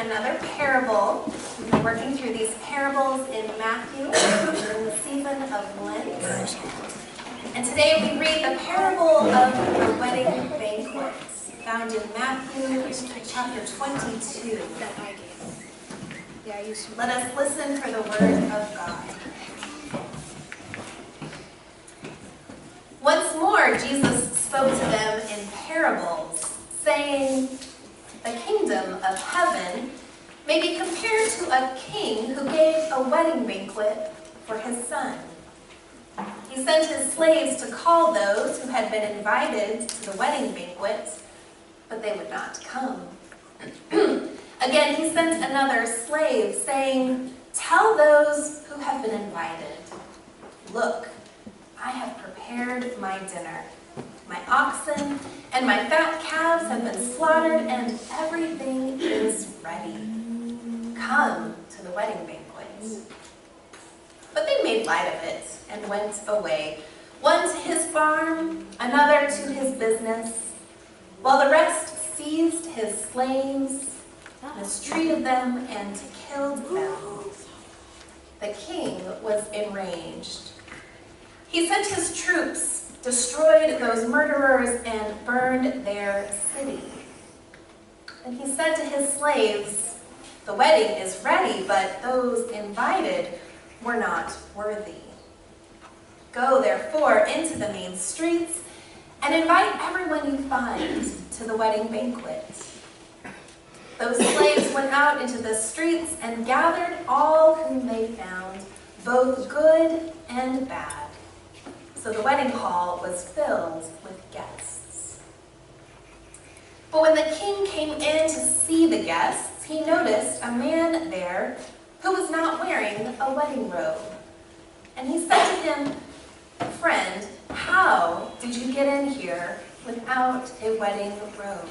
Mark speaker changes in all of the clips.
Speaker 1: another parable. We've been working through these parables in Matthew during the season of Lent. And today we read the parable of the wedding banquet, found in Matthew chapter 22. Let us listen for the word of God. Once more, Jesus spoke to them in parables, saying, "The kingdom of heaven may be compared to a king who gave a wedding banquet for his son. He sent his slaves to call those who had been invited to the wedding banquet, but they would not come. Again, he sent another slave, saying, 'Tell those who have been invited, look, I have prepared my dinner. My oxen and my fat calves have been slaughtered, and everything is ready. Come to the wedding banquet.' But they made light of it and went away, one to his farm, another to his business, while the rest seized his slaves, mistreated them, and killed them. The king was enraged. He sent his troops, destroyed those murderers, and burned their city. And he said to his slaves, 'The wedding is ready, but those invited were not worthy. Go, therefore, into the main streets and invite everyone you find to the wedding banquet.' Those slaves went out into the streets and gathered all whom they found, both good and bad. So the wedding hall was filled with guests. But when the king came in to see the guests, he noticed a man there who was not wearing a wedding robe. And he said to him, 'Friend, how did you get in here without a wedding robe?'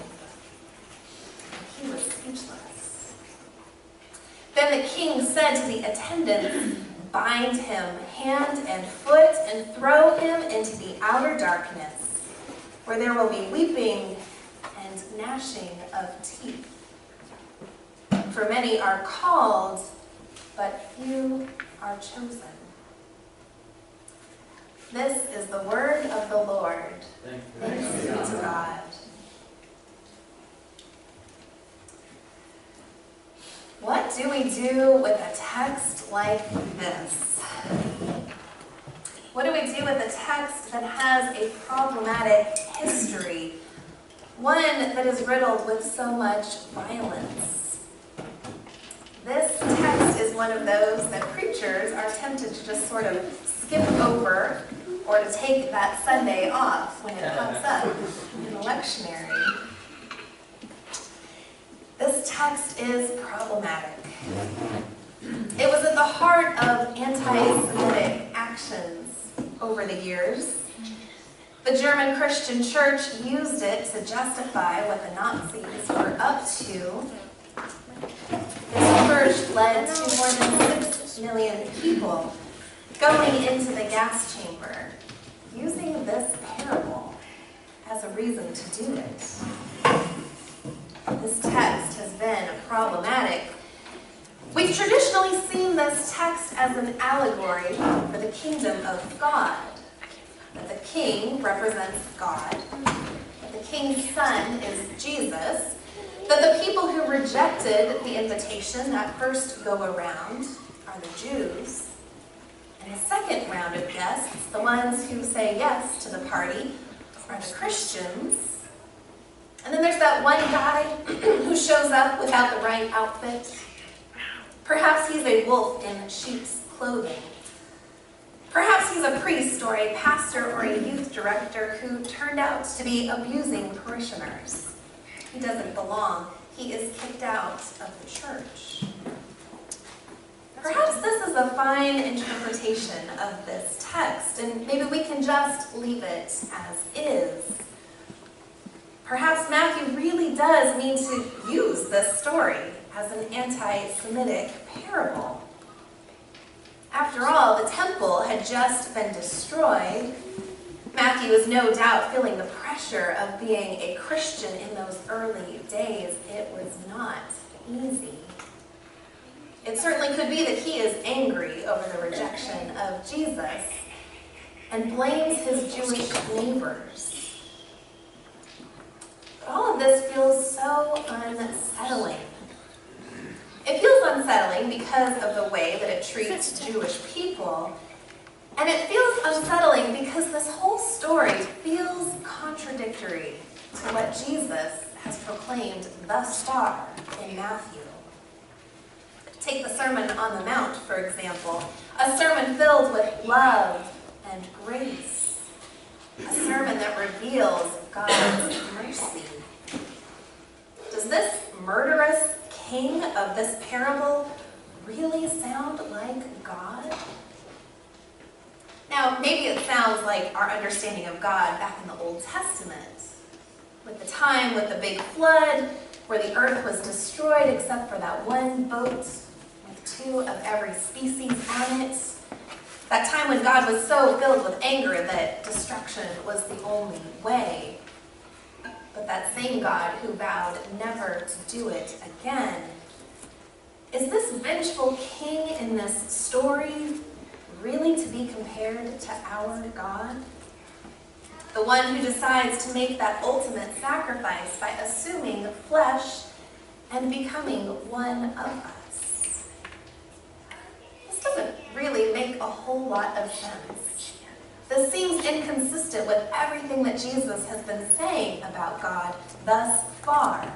Speaker 1: And he was speechless. Then the king said to the attendants, 'Bind him hand and foot and throw him into the outer darkness, where there will be weeping and gnashing of teeth. For many are called, but few are chosen.'" This is the word of the Lord. Thanks be to God. What do we do with a text like this? What do we do with a text that has a problematic history? One that is riddled with so much violence. This text is one of those that preachers are tempted to just sort of skip over or to take that Sunday off when it pops up in the lectionary. This text is problematic. It was at the heart of anti-Semitic actions over the years. The German Christian church used it to justify what the Nazis were up to. This church led to more than 6 million people going into the gas chamber, using this parable as a reason to do it. This text has been problematic. We've traditionally seen this text as an allegory for the kingdom of God. That the king represents God, that the king's son is Jesus, that the people who rejected the invitation, that first go around, are the Jews, and the second round of guests, the ones who say yes to the party, are the Christians. And then there's that one guy who shows up without the right outfit. Perhaps he's a wolf in sheep's clothing. Perhaps he's a priest or a pastor or a youth director who turned out to be abusing parishioners. He doesn't belong. He is kicked out of the church. Perhaps this is a fine interpretation of this text, and maybe we can just leave it as is. Perhaps Matthew really does mean to use this story as an anti-Semitic parable. After all, the temple had just been destroyed. Matthew is no doubt feeling the pressure of being a Christian in those early days. It was not easy. It certainly could be that he is angry over the rejection of Jesus and blames his Jewish neighbors. But all of this feels so unsettling. It feels unsettling because of the way that it treats Jewish people. And it feels unsettling because this whole story feels contradictory to what Jesus has proclaimed thus far in Matthew. Take the Sermon on the Mount, for example, a sermon filled with love and grace, a sermon that reveals God's mercy. Does this murderous king of this parable really sound like God? Now, maybe it sounds like our understanding of God back in the Old Testament, with the time with the big flood, where the earth was destroyed except for that one boat with 2 of every species on it. That time when God was so filled with anger that destruction was the only way. But that same God who vowed never to do it again. Is this vengeful king in this story really to be compared to our God? The one who decides to make that ultimate sacrifice by assuming flesh and becoming one of us. This doesn't really make a whole lot of sense. This seems inconsistent with everything that Jesus has been saying about God thus far.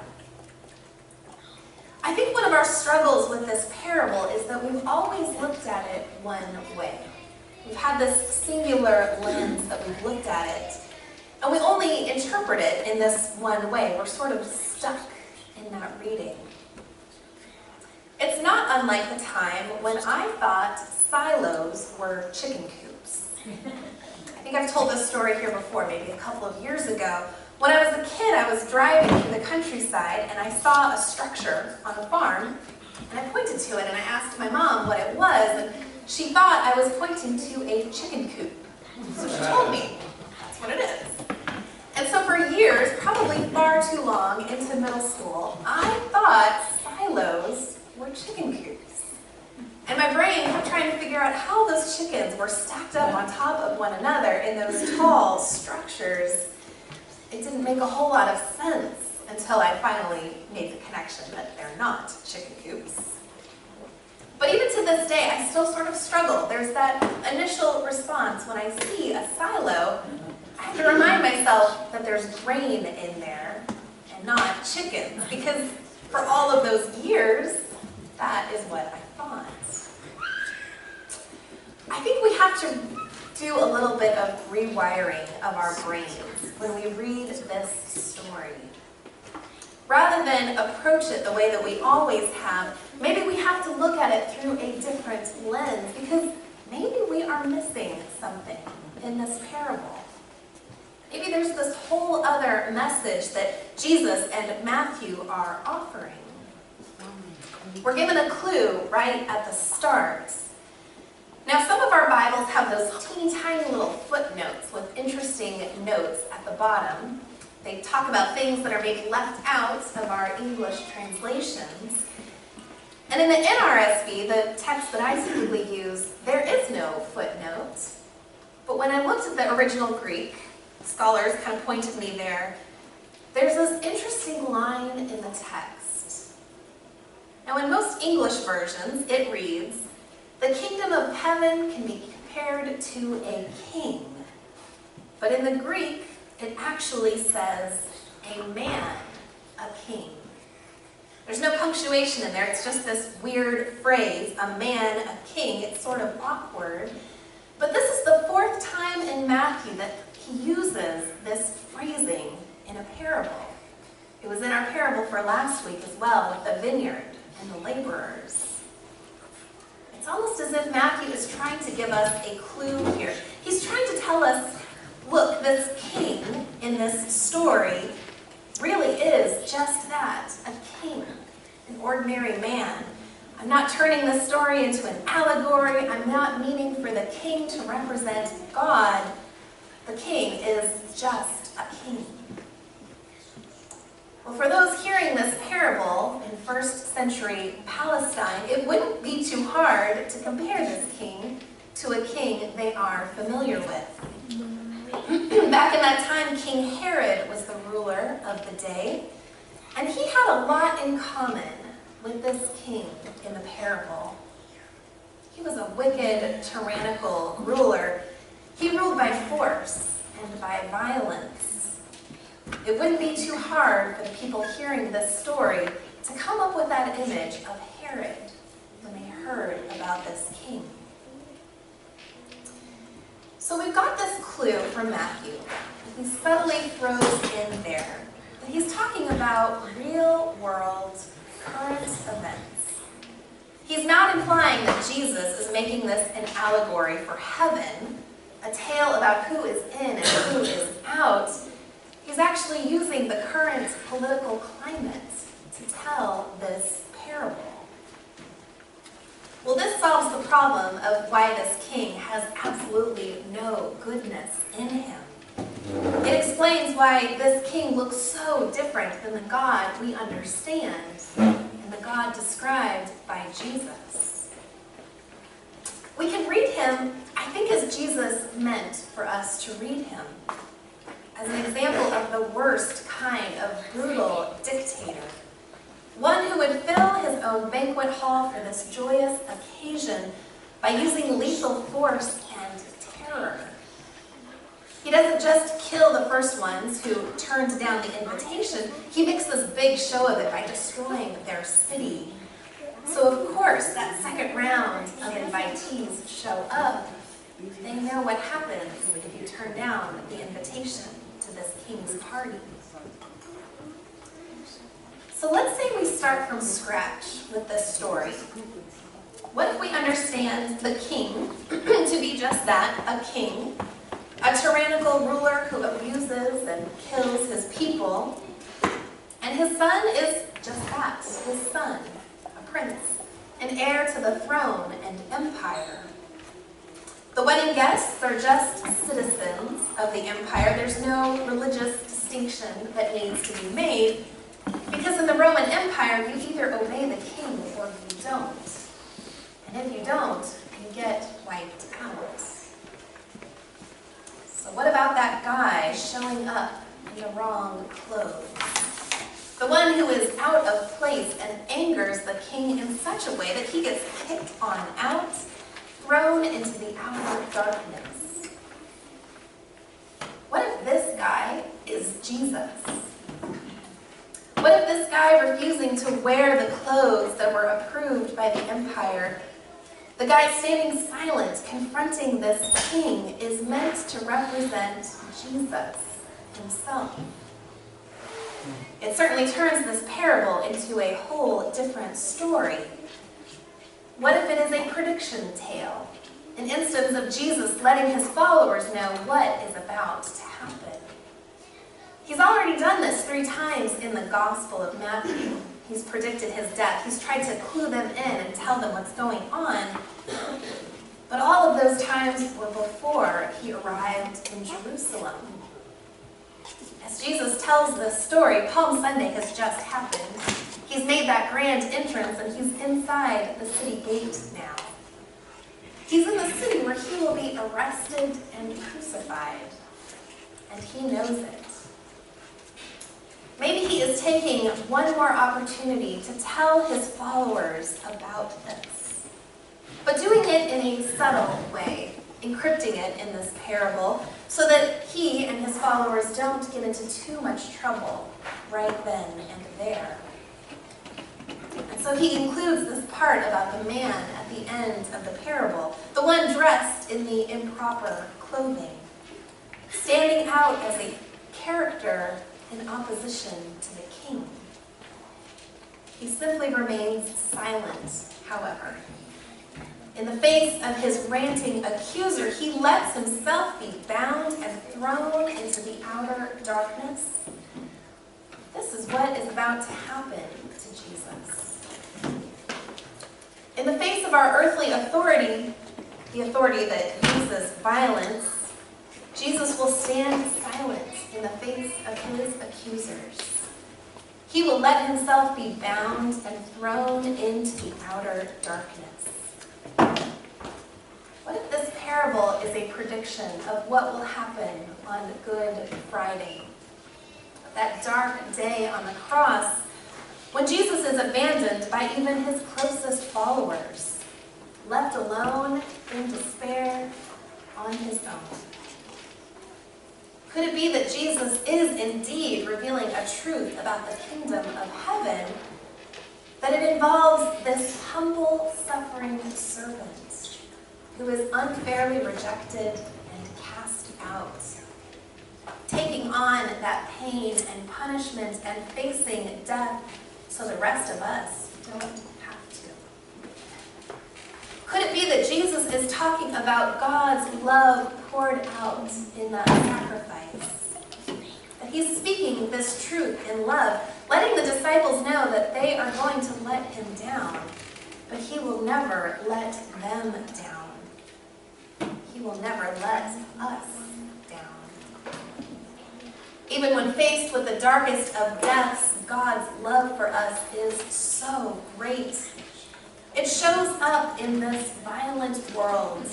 Speaker 1: I think one of our struggles with this parable is that we've always looked at it one way. We've had this singular lens that we've looked at it, and we only interpret it in this one way. We're sort of stuck in that reading. It's not unlike the time when I thought silos were chicken coops. I think I've told this story here before, maybe a couple of years ago. When I was a kid, I was driving through the countryside and I saw a structure on a farm, and I pointed to it and I asked my mom what it was, and she thought I was pointing to a chicken coop. So she told me, that's what it is. And so for years, probably far too long into middle school, I thought silos were chicken coops. And my brain kept trying to figure out how those chickens were stacked up on top of one another in those tall structures. It didn't make a whole lot of sense until I finally made the connection that they're not chicken coops. But even to this day, I still sort of struggle. There's that initial response when I see a silo. I have to remind myself that there's grain in there and not chickens, because for all of those years, that is what I thought. I think we have to do a little bit of rewiring of our brains when we read this story. Rather than approach it the way that we always have, maybe we have to look at it through a different lens, because maybe we are missing something in this parable. Maybe there's this whole other message that Jesus and Matthew are offering. We're given a clue right at the start. Now, some of our Bibles have those teeny tiny little footnotes with interesting notes at the bottom. They talk about things that are maybe left out of our English translations. And in the NRSV, the text that I typically use, there is no footnote. But when I looked at the original Greek, scholars kind of pointed me there, there's this interesting line in the text. Now, in most English versions, it reads, "The kingdom of heaven can be compared to a king." But in the Greek, it actually says a man, a king. There's no punctuation in there. It's just this weird phrase, a man, a king. It's sort of awkward. But this is the 4th time in Matthew that he uses this phrasing in a parable. It was in our parable for last week as well, with the vineyard and the laborers. It's almost as if Matthew is trying to give us a clue here. He's trying to tell us, look, this king in this story really is just that, a king, an ordinary man. I'm not turning this story into an allegory. I'm not meaning for the king to represent God. The king is just a king. Well, for those hearing this parable in first century Palestine, it wouldn't be too hard to compare this king to a king they are familiar with. Back in that time, King Herod was the ruler of the day, and he had a lot in common with this king in the parable. He was a wicked, tyrannical ruler. He ruled by force and by violence. It wouldn't be too hard for the people hearing this story to come up with that image of Herod when they heard about this king. So we've got this clue from Matthew. He subtly throws in there that he's talking about real-world, current events. He's not implying that Jesus is making this an allegory for heaven, a tale about who is in and who is out. He's actually using the current political climate to tell this parable. Well, this solves the problem of why this king has absolutely no goodness in him. It explains why this king looks so different than the God we understand and the God described by Jesus. We can read him, I think, as Jesus meant for us to read him, as an example of the worst kind of brutal dictator. One who would fill his own banquet hall for this joyous occasion by using lethal force and terror. He doesn't just kill the first ones who turned down the invitation. He makes this big show of it by destroying their city. So of course, that second round of invitees show up. They know what happens if you turn down the invitation to this king's party. So let's say we start from scratch with this story. What if we understand the king to be just that, a king, a tyrannical ruler who abuses and kills his people, and his son is just that, his son, a prince, an heir to the throne and empire. The wedding guests are just citizens of the empire. There's no religious distinction that needs to be made, because in the Roman Empire, you either obey the king or you don't. And if you don't, you get wiped out. So what about that guy showing up in the wrong clothes? The one who is out of place and angers the king in such a way that he gets kicked on out, thrown into the outer darkness. What if this guy is Jesus? What if this guy refusing to wear the clothes that were approved by the empire, the guy standing silent, confronting this king, is meant to represent Jesus himself? It certainly turns this parable into a whole different story. What if it is a prediction tale, an instance of Jesus letting his followers know what is about to happen? He's already done this 3 times in the Gospel of Matthew. He's predicted his death. He's tried to clue them in and tell them what's going on. But all of those times were before he arrived in Jerusalem. As Jesus tells this story, Palm Sunday has just happened. He's made that grand entrance and he's inside the city gate now. He's in the city where he will be arrested and crucified. And he knows it. Maybe he is taking one more opportunity to tell his followers about this, but doing it in a subtle way, encrypting it in this parable so that he and his followers don't get into too much trouble right then and there. And so he includes this part about the man at the end of the parable, the one dressed in the improper clothing, standing out as a character in opposition to the king. He simply remains silent, however. In the face of his ranting accuser, he lets himself be bound and thrown into the outer darkness. This is what is about to happen to Jesus. In the face of our earthly authority, the authority that uses violence, Jesus will stand silent in the face of his accusers. He will let himself be bound and thrown into the outer darkness. What if this parable is a prediction of what will happen on Good Friday? That dark day on the cross, when Jesus is abandoned by even his closest followers, left alone in despair on his own. Could it be that Jesus is indeed revealing a truth about the kingdom of heaven, that it involves this humble, suffering servant who is unfairly rejected and cast out, taking on that pain and punishment and facing death so the rest of us don't have to? Could it be that Jesus is talking about God's love poured out in that sacrifice? That he's speaking this truth in love, letting the disciples know that they are going to let him down, but he will never let them down. He will never let us down. Even when faced with the darkest of deaths, God's love for us is so great. It shows up in this violent world,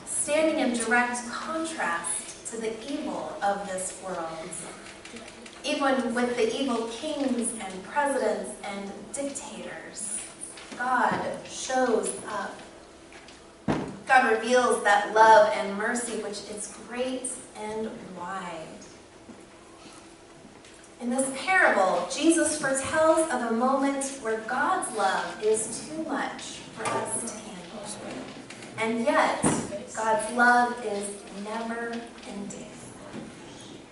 Speaker 1: standing in direct contrast to the evil of this world. Even with the evil kings and presidents and dictators, God shows up. God reveals that love and mercy which is great and wide. In this parable, Jesus foretells of a moment where God's love is too much for us to handle. And yet, God's love is never ending.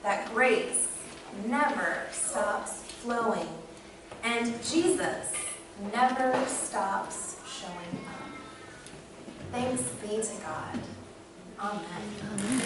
Speaker 1: That grace never stops flowing. And Jesus never stops showing up. Thanks be to God. Amen.